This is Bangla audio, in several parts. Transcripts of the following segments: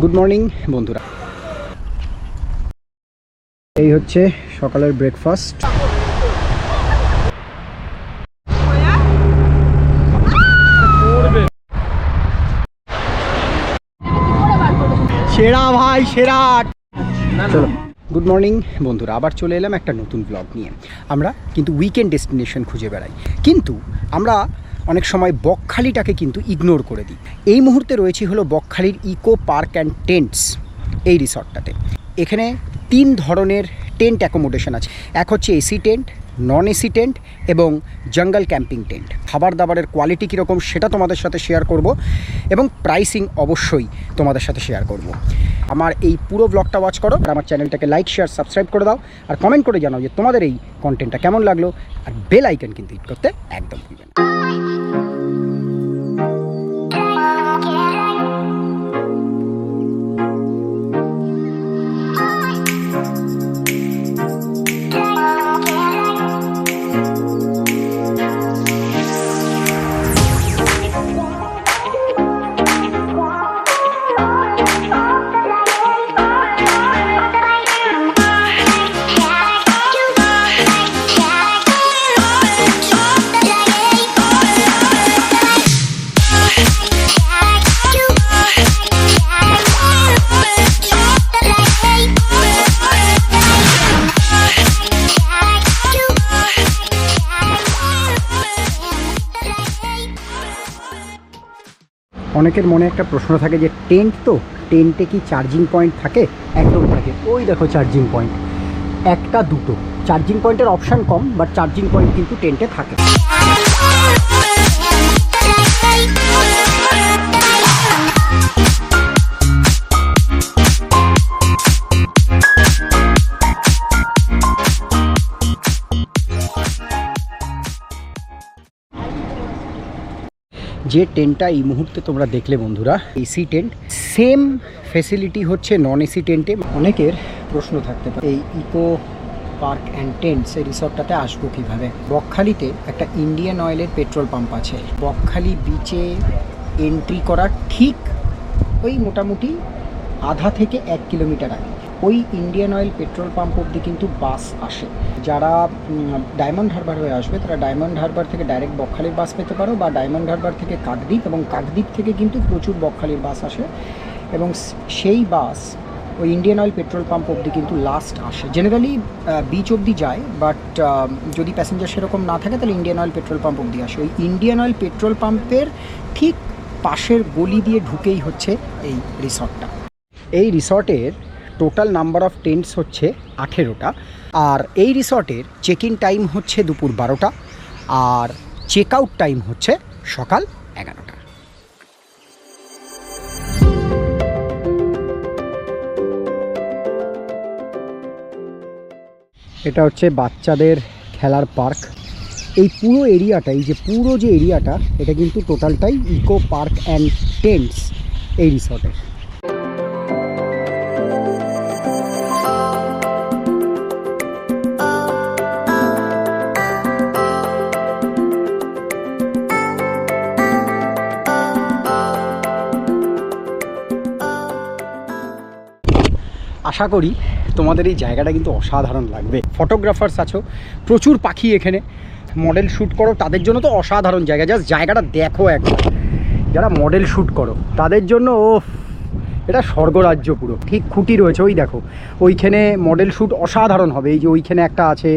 গুড মর্নিং বন্ধুরা, এই হচ্ছে সকালের ব্রেকফাস্ট। সেরা ভাই সেরা। চলো, গুড মর্নিং বন্ধুরা, আবার চলে এলাম একটা নতুন ব্লগ নিয়ে। আমরা কিন্তু উইকেন্ড ডেস্টিনেশন খুঁজে বেড়াই, কিন্তু আমরা অনেক সময় বকখালিটাকে কিন্তু ইগনোর করে দিই। এই মুহূর্তে রয়েছি হলো বকখালির ইকো পার্ক অ্যান্ড টেন্টস এই রিসর্টটাতে। এখানে 3 ধরনের টেন্ট অ্যাকোমোডেশন আছে। এক হচ্ছে AC tent, non AC tent এবং জঙ্গল ক্যাম্পিং টেন্ট। খাবার দাবারের কোয়ালিটি কীরকম সেটা তোমাদের সাথে শেয়ার করব এবং প্রাইসিং অবশ্যই তোমাদের সাথে শেয়ার করব। আমার এই পুরো ব্লগটা ওয়াচ করো আর আমার চ্যানেলটাকে লাইক শেয়ার সাবস্ক্রাইব করে দাও, আর কমেন্ট করে জানাও যে তোমাদের এই কন্টেন্টটা কেমন লাগলো, আর বেল আইকন কিন্তু হিট করতে একদম ভুলবেন না। অনেকের মনে একটা প্রশ্ন থাকে যে টেন্ট তো, টেন্টে কি চার্জিং পয়েন্ট থাকে? একদম থাকে। ওই দেখো চার্জিং পয়েন্ট, একটা দুটো চার্জিং পয়েন্টের option com, but charging point কিন্তু টেন্টে থাকে। যে টেন্টটা এই মুহূর্তে তোমরা দেখলে বন্ধুরা, এসি টেন্ট, সেম ফেসিলিটি হচ্ছে নন এসি টেন্টে। অনেকের প্রশ্ন থাকতে পারে এই ইকো পার্ক অ্যান্ড টেন্টস এই রিসর্টটাতে আসবো কীভাবে। বকখালিতে একটা ইন্ডিয়ান অয়েলের পেট্রোল পাম্প আছে। বকখালি বিচে এন্ট্রি করার ঠিক ওই মোটামুটি আধা থেকে 1 কিলোমিটার আগে ওই ইন্ডিয়ান অয়েল পেট্রোল পাম্প অবধি কিন্তু বাস আসে। যারা ডায়মন্ড হারবার হয়ে আসবে তারা ডায়মন্ড হারবার থেকে ডাইরেক্ট বকখালির বাস পেতে পারো, বা ডায়মন্ড হারবার থেকে কাকদ্বীপ, এবং কাকদ্বীপ থেকে কিন্তু প্রচুর বকখালির বাস আসে, এবং সেই বাস ওই ইন্ডিয়ান অয়েল পেট্রোল পাম্প অবধি কিন্তু লাস্ট আসে। জেনারেলি বিচ অবধি যায়, বাট যদি প্যাসেঞ্জার সেরকম না থাকে তাহলে ইন্ডিয়ান অয়েল পেট্রোল পাম্প অবধি আসে। ওই ইন্ডিয়ান অয়েল পেট্রোল পাম্পের ঠিক পাশের গলি দিয়ে ঢুকেই হচ্ছে এই রিসর্টটা। এই রিসর্টের টোটাল নাম্বার অফ টেন্টস হচ্ছে 18টা, আর এই রিসর্টের চেক ইন টাইম হচ্ছে দুপুর 12টা, আর চেক আউট টাইম হচ্ছে সকাল 11টা। এটা হচ্ছে বাচ্চাদের খেলার পার্ক। এই পুরো এরিয়াটা, এই যে পুরো যে এরিয়াটা, এটা কিন্তু টোটালটাই ইকো পার্ক অ্যান্ড টেন্টস এই রিসর্টের। আশা করি তোমাদের এই জায়গাটা কিন্তু অসাধারণ লাগবে। ফটোগ্রাফার্স আছো, প্রচুর পাখি এখানে, মডেল শ্যুট করো তাদের জন্য তো অসাধারণ জায়গা। জাস্ট জায়গাটা দেখো একবার, যারা মডেল শ্যুট করো তাদের জন্য এটা স্বর্গরাজ্য পুরো। ঠিক খুঁটি রয়েছে, ওই দেখো ওইখানে মডেল শ্যুট অসাধারণ হবে। এই যে ওইখানে একটা আছে,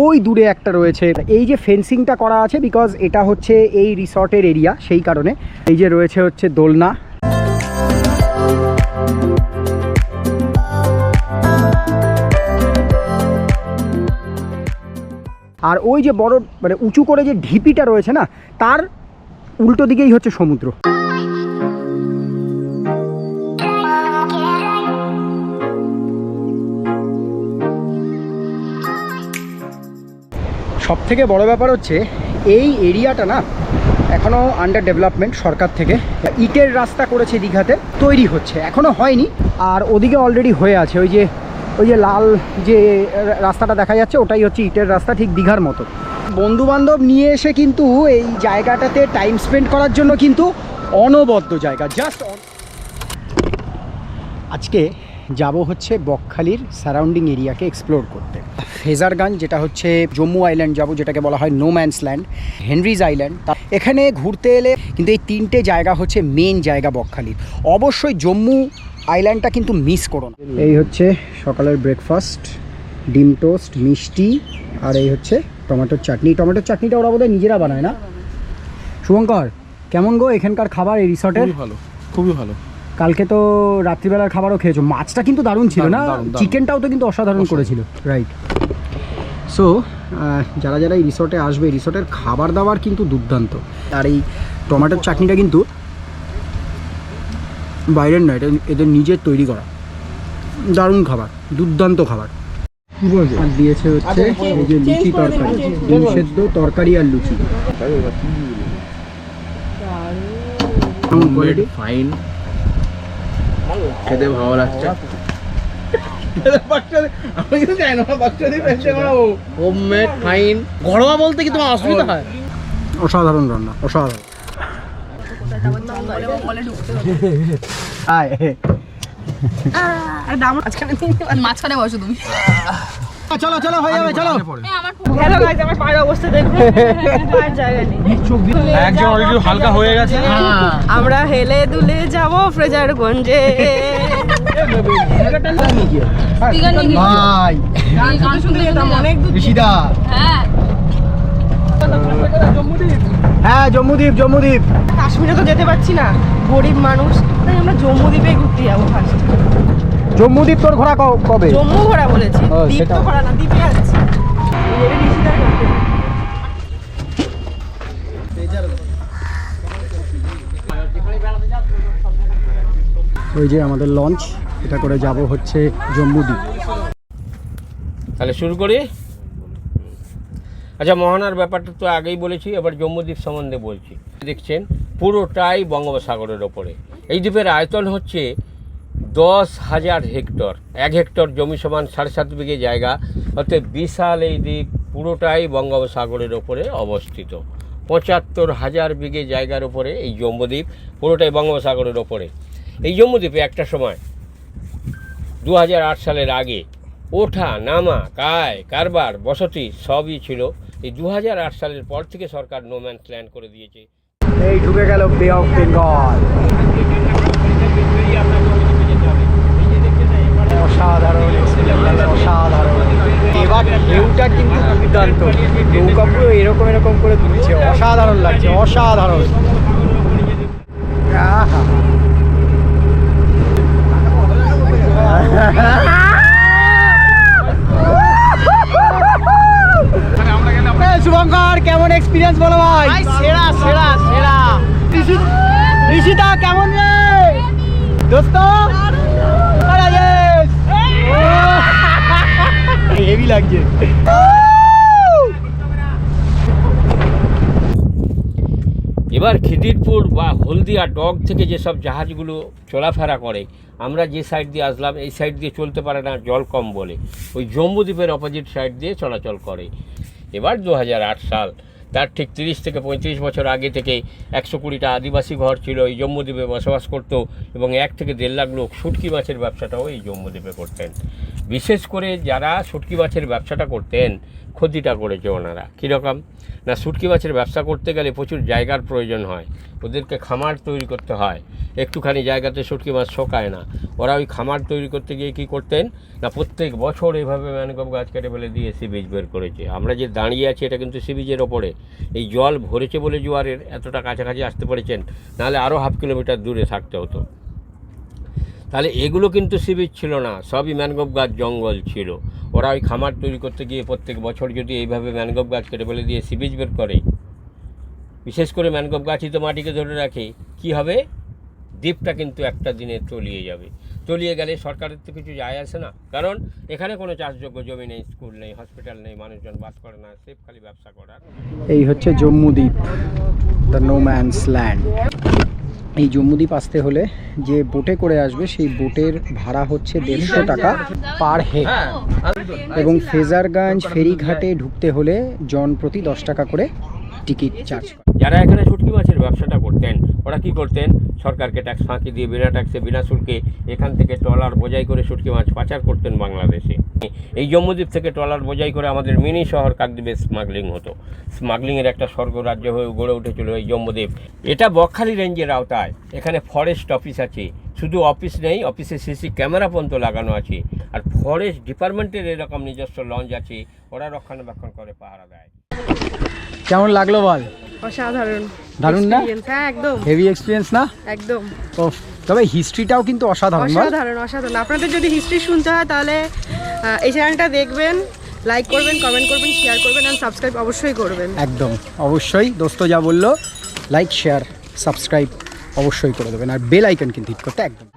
ওই দূরে একটা রয়েছে। এই যে ফেন্সিংটা করা আছে বিকজ এটা হচ্ছে এই রিসর্টের এরিয়া, সেই কারণে। এই যে রয়েছে হচ্ছে দোলনা, আর ওই যে বড় মানে উঁচু করে যে ঢিপিটা রয়েছে না, তার উল্টো দিকেই হচ্ছে সমুদ্র। সব থেকে বড় ব্যাপার হচ্ছে এই এরিয়াটা না এখনও আন্ডার ডেভেলপমেন্ট সরকার থেকে। ইটের রাস্তা করেছে দীঘাতে, তৈরি হচ্ছে, এখনও হয়নি। আর ওদিকে অলরেডি হয়ে আছে, ওই যে লাল যে রাস্তাটা দেখা যাচ্ছে ওটাই হচ্ছে ইটের রাস্তা, ঠিক দীঘার মতো। বন্ধুবান্ধব নিয়ে এসে কিন্তু এই জায়গাটাতে টাইম স্পেন্ড করার জন্য কিন্তু অনবদ্য জায়গা। জাস্ট আজকে যাব হচ্ছে বকখালির সারাউন্ডিং এরিয়াকে এক্সপ্লোর করতে। ফেজারগঞ্জ যেটা হচ্ছে জম্মু আইল্যান্ড যাব, যেটাকে বলা হয় no man's land, Henry's Island. এখানে ঘুরতে এলে কিন্তু এই 3টে জায়গা হচ্ছে মেন জায়গা বকখালির। অবশ্যই জম্মু আইল্যান্ডটা কিন্তু মিস করো না। এই হচ্ছে সকালের ব্রেকফাস্ট, ডিম টোস্ট, মিষ্টি, আর এই হচ্ছে টমেটোর চাটনি। টমেটোর চাটনিটা ওরা বোধহয় নিজেরা বানায় না? শুভঙ্কর, কেমন গো এখানকার খাবার এই রিসর্টের? ভালো, খুবই ভালো। কালকে তো রাত্রিবেলার খাবারও খেয়েছো, মাছটা কিন্তু দারুণ ছিল না? চিকেনটাও তো কিন্তু অসাধারণ করেছিল, রাইট? সো যারা যারা এই রিসর্টে আসবে, রিসর্টের খাবার দাবার কিন্তু দুর্দান্ত। আর এই টমেটোর চাটনিটা কিন্তু বাইরের নয়, এটা এদের নিজের তৈরি করা। দারুণ খাবার, দুর্দান্ত খাবার। আর দিয়েছে হচ্ছে এই যে লুচি তরকারি, ডিম সেদ্ধ তরকারি আর লুচি। ফাইন, খেতে ভালো লাগছে। ঘরোয়া বলতে কি তোমার অসুবিধা হয়? অসাধারণ রান্না, অসাধারণ। মাঝখানে বসো তুমি। চলো চলো, হয়ে যাবে, চলো। হ্যালো গাইস, আমার পায়ের অবস্থা দেখো, পায়ের জায়গা নেই। একজন অলরেডি হালকা হয়ে গেছে। আমরা হেলে দুলে যাব ফ্রেজারগঞ্জে। ভাই গান শুনতে যেতাম অনেক দূর। ঋষিদা, হ্যাঁ হ্যাঁ জম্মুদ্বীপ, জম্মুদ্বীপ। কাশ্মীরে তো যেতে পারছি না, গরিব মানুষ, তাই আমরা জম্মুদ্বীপে ঘুরতে যাবো ফার্স্ট। জম্মুদ্বীপ তোর ঘোরা কবে? জম্মু ঘোরা বলেছি, ও, দ্বীপ সেটা। তো ঘোরা না, দ্বীপে যাচ্ছি। ওই যে আমাদের লঞ্চ, এটা করে যাব হচ্ছে জম্মুদ্বীপ। তাহলে শুরু করি। আচ্ছা, মোহনার ব্যাপারটা তো আগেই বলেছি, এবার জম্মুদ্বীপ সম্বন্ধে বলছি। দেখছেন পুরোটাই বঙ্গোপসাগরের ওপরে। এই দ্বীপের আয়তন হচ্ছে 10,000 হেক্টর। 1 হেক্টর জমি সমান 7.5 বিঘে জায়গা, অর্থাৎ বিশাল এই দ্বীপ পুরোটাই বঙ্গোপসাগরের ওপরে অবস্থিত। 75,000 বিঘে জায়গার ওপরে এই জম্মুদ্বীপ, পুরোটাই বঙ্গোপসাগরের ওপরে। এই জম্মুদ্বীপে একটা সময় 2008 সালের আগে ওঠা নামা, কারবার, বসতি সবই ছিল। এই 2008 সালের পর থেকে সরকার নো ম্যানস ল্যান্ড করে দিয়েছে। এই ঢুকে গেল বে অফ বেঙ্গল। অসাধারণ, অসাধারণ। এবার ঢেউটা কিন্তু দুর্দান্ত, নৌকা পুরো এরকম এরকম করে তুলছে, অসাধারণ লাগছে, অসাধারণ। আহা। শুভঙ্কর, কেমন এক্সপিরিয়েন্স বলো ভাই? সেরা সেরা সেরা। ঋষিতা কেমন রে দোস্ত? হেভি লাগছে। এবার খিদিরপুর বা হলদিয়া ডক থেকে যেসব জাহাজগুলো চলাফেরা করে, আমরা যে সাইড দিয়ে আসলাম এই সাইড দিয়ে চলতে পারে না, জল কম বলে, ওই জম্মুদ্বীপের অপোজিট সাইড দিয়ে চলাচল করে। এবার 2008 সাল, তার ঠিক 30 থেকে 35 বছর আগে থেকে 120টা আদিবাসী ঘর ছিল এই জম্মুদ্বীপে বসবাস করতো, এবং 1 থেকে 1.5 লাখ লোক শুটকি মাছের ব্যবসাটাও এই জম্মুদ্বীপে করতেন। বিশেষ করে যারা শুটকি মাছের ব্যবসাটা করতেন, ক্ষতিটা করেছে ওনারা। কীরকম না, শুটকি মাছের ব্যবসা করতে গেলে প্রচুর জায়গার প্রয়োজন হয়, ওদেরকে খামার তৈরি করতে হয়। একটুখানি জায়গাতে শুটকি মাছ শোকায় না। ওরা ওই খামার তৈরি করতে গিয়ে কী করতেন না, প্রত্যেক বছর এইভাবে ম্যানগ্রোভ গাছ কেটে ফেলে দিয়ে সি বিচ বের করেছে। আমরা যে দাঁড়িয়ে আছি এটা কিন্তু সি বিচের ওপরে। এই জল ভরেছে বলে জোয়ারের এতটা কাছাকাছি আসতে পেরেছেন, নাহলে আরও 1/2 কিলোমিটার দূরে থাকতে হতো। তাহলে এগুলো কিন্তু সি বিচ ছিল না, সবই ম্যানগ্রোভ গাছ জঙ্গল ছিল। ওরা ওই খামার তৈরি করতে গিয়ে প্রত্যেক বছর যদি এইভাবে ম্যানগ্রোভ গাছ কেটে ফেলে দিয়ে সি বিচ বের করে, বিশেষ করে ম্যানগ্রোভ গাছই তো মাটিকে ধরে রাখে, কি হবে, দ্বীপটা কিন্তু একটা দিনে তলিয়ে যাবে। তলিয়ে গেলে সরকারের তো কিছু যায় আসে না, কারণ এখানে কোনো চাষযোগ্য জমি নেই, স্কুল নেই, হসপিটাল নেই, মানুষজন বাস করে না, সেফ খালি ব্যবসা করার। এই হচ্ছে Jambudwip, the no man's land. এই জম্মুদ্বীপ আসতে হলে যে বোটে করে আসবে, সেই বোটের ভাড়া হচ্ছে 150 টাকা পার হেড, এবং ফেজারগঞ্জ ফেরিঘাটে ঢুকতে হলে জন প্রতি 10 টাকা করে টিকিট চার্জ। যারা এখানে শুটকি মাছের ব্যবসাটা করতেন ওরা কি করতেন, সরকারকে ট্যাক্স ফাঁকি দিয়ে বিনা ট্যাক্সে বিনা শুল্কে এখান থেকে ট্রলার বোঝাই করে শুটকি মাছ পাচার করতেন বাংলাদেশে। এই জম্মুদ্বীপ থেকে ট্রলার বোঝাই করে আমাদের মিনি শহর কাকদ্বীপে স্মাগলিং হতো। স্মাগলিংয়ের একটা স্বর্গরাজ্য হয়ে গড়ে উঠেছিল এই জম্মুদ্বীপ। এটা বকখালি রেঞ্জের আওতায়। এখানে ফরেস্ট অফিস আছে, শুধু অফিস নেই, অফিসে সিসি ক্যামেরা পর্যন্ত লাগানো আছে। আর ফরেস্ট ডিপার্টমেন্টের এরকম নিজস্ব লঞ্চ আছে, ওরা রক্ষণাবেক্ষণ করে, পাহারা দেয়। কেমন লাগলো বল? অসাধারণ, দারুণ না? Experience, হ্যাঁ একদম হেভি এক্সপিরিয়েন্স না? একদম তো তবে হিস্ট্রিটাও কিন্তু অসাধারণ বল? অসাধারণ অসাধারণ। আপনাদের যদি হিস্ট্রি শুনতে হয় তাহলে এই চ্যানেলটা দেখবেন, লাইক করবেন, কমেন্ট করবেন, শেয়ার করবেন আর সাবস্ক্রাইব অবশ্যই করবেন। একদম অবশ্যই। দোস্ত যা বললো, লাইক শেয়ার সাবস্ক্রাইব অবশ্যই করে দেবেন, আর বেল আইকন কিন্তু হিট করতে একদম।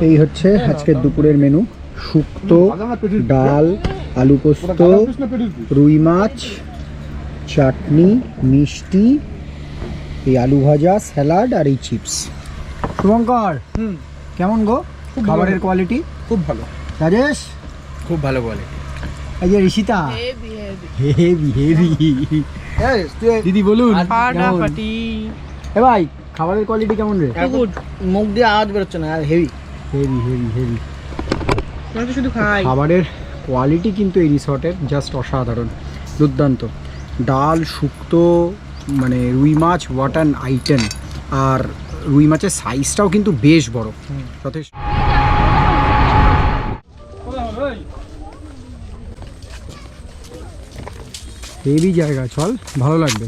এই হচ্ছে আজকের দুপুরের মেনু: শুক্তো, ডাল, আলু পোস্ত, রুই মাছ, চাটনি, মিষ্টি, এই আলু ভাজা, স্যালাড আর এই চিপস। শুভঙ্কর, কেমন গো খাবারের কোয়ালিটি? খুব ভালো, রাজেশ খুব ভালো বলে। এই যে ঋষিতা, হেভি হেভি। দিদি বলুন কেমন? এ ভাই, খাবারের কোয়ালিটি কেমন রে? মুখ দিয়ে আওয়াজ বেরোচ্ছে না, হেভি হেভি হেভি হেভি। শুধু খাই। খাবারের কোয়ালিটি কিন্তু এই রিসর্টের জাস্ট অসাধারণ, দুর্দান্ত। ডাল, শুক্তো, মানে রুই মাছ, হোয়াট অ্যান আইটেম। আর রুই মাছের সাইজটাও কিন্তু বেশ বড়, যথেষ্ট। হেভি জায়গা, চল ভালো লাগবে।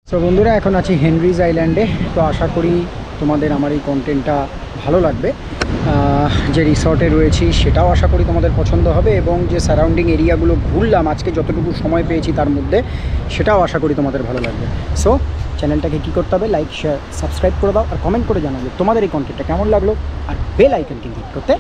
তো বন্ধুরা, এখন আছি হেনরিজ আইল্যান্ডে। তো আশা করি তোমাদের আমার এই কন্টেন্টটা ভালো লাগবে। যে রিসর্টে রয়েছি সেটাও আশা করি তোমাদের পছন্দ হবে, এবং যে সারাউন্ডিং এরিয়াগুলো ঘুরলাম আজকে যতটুকু সময় পেয়েছি তার মধ্যে, সেটাও আশা করি তোমাদের ভালো লাগবে। সো চ্যানেলটাকে কী করতে হবে, লাইক শেয়ার সাবস্ক্রাইব করে দাও, আর কমেন্ট করে জানাবে তোমাদের এই কন্টেন্টটা কেমন লাগলো, আর বেল আইকন কিন্তু হিট করতে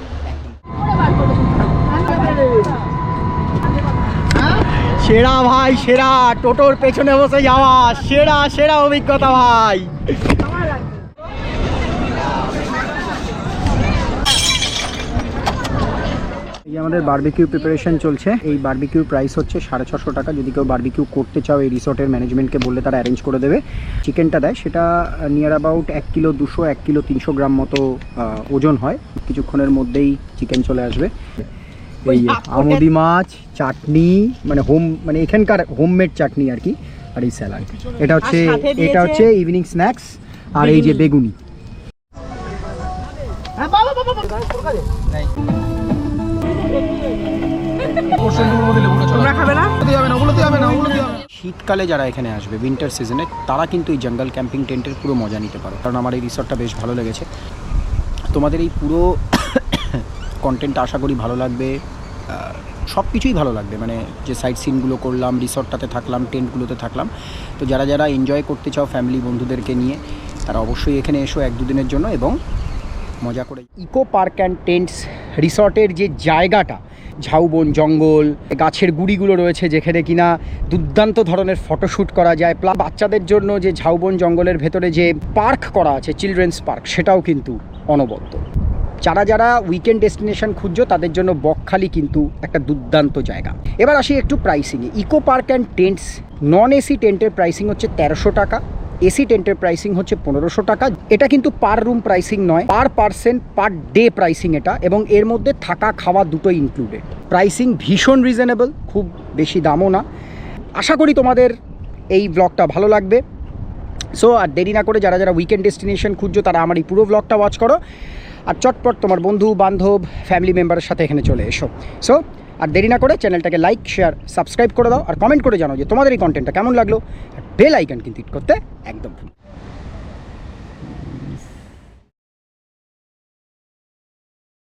সেরা ভাই, সেরা টোটোর পেছনে বসে যাওয়া সেরা সেরা অভিজ্ঞতা ভাই। এই আমাদের বারবিকিউ প্রিপারেশন চলছে। এই বারবিকিউ প্রাইস হচ্ছে 650 টাকা। যদি কেউ বারবিকিউ করতে চাও, এই রিসর্টের ম্যানেজমেন্টকে বললে তারা অ্যারেঞ্জ করে দেবে। চিকেনটা দেয়, সেটা নিয়ার অ্যাবাউট 1 কিলো 200 1 কিলো 300 গ্রাম মতো ওজন হয়। কিছুক্ষণের মধ্যেই চিকেন চলে আসবে। এই আমুদি মাছ, চাটনি, মানে এখানকার হোমমেড চাটনি আর কি, আর এই স্যালাড। এটা হচ্ছে ইভিনিং স্ন্যাক্স। আর এই যে বেগুনি। শীতকালে যারা এখানে আসবে, উইন্টার সিজনে, তারা কিন্তু এই জঙ্গল ক্যাম্পিং টেন্টের পুরো মজা নিতে পারো। কারণ আমার এই রিসর্টটা বেশ ভালো লেগেছে। তোমাদের এই পুরো কন্টেন্ট আশা করি ভালো লাগবে। সব কিছুই ভালো লাগবে, মানে যে সাইট সিনগুলো করলাম, রিসর্টটাতে থাকলাম, টেন্টগুলোতে থাকলাম। তো যারা যারা এনজয় করতে চাও ফ্যামিলি বন্ধুদেরকে নিয়ে, তারা অবশ্যই এখানে এসো 1-2 দিনের জন্য, এবং মজা করে। ইকো পার্ক অ্যান্ড টেন্টস রিসর্টের যে জায়গাটা, ঝাউবন জঙ্গল, গাছের গুড়িগুলো রয়েছে যেখানে কিনা দুর্দান্ত ধরনের ফটোশ্যুট করা যায়, প্লাস বাচ্চাদের জন্য যে ঝাউবন জঙ্গলের ভেতরে যে পার্ক করা আছে চিলড্রেন্স পার্ক, সেটাও কিন্তু অনবদ্য। যারা উইকেন্ড ডেস্টিনেশন খুঁজছো তাদের জন্য বকখালি কিন্তু একটা দুর্দান্ত জায়গা। এবার আসি একটু প্রাইসিংয়ে। Eco park and tents non AC টেন্টের প্রাইসিং হচ্ছে 1300 টাকা, এসি টেন্টের প্রাইসিং হচ্ছে 1500 টাকা। এটা কিন্তু পার রুম প্রাইসিং নয়, per person per day pricing এটা, এবং এর মধ্যে থাকা খাওয়া দুটোই ইনক্লুডেড। প্রাইসিং ভীষণ রিজনেবল, খুব বেশি দামও না। আশা করি তোমাদের এই ব্লগটা ভালো লাগবে। সো আর দেরি না করে যারা উইকেন্ড ডেস্টিনেশন খুঁজছো তারা আমার এই পুরো ব্লগটা ওয়াচ করো, আর চটপট তোমার বন্ধু বান্ধব ফ্যামিলি মেম্বারের সাথে এখানে চলে এসো। সো আর দেরি না করে চ্যানেলটাকে লাইক শেয়ার সাবস্ক্রাইব করে দাও, আর কমেন্ট করে জানাও যে তোমাদের এই কন্টেন্টটা কেমন লাগলো। বেল আইকন কিন্তু হিট করতে একদম ভুল।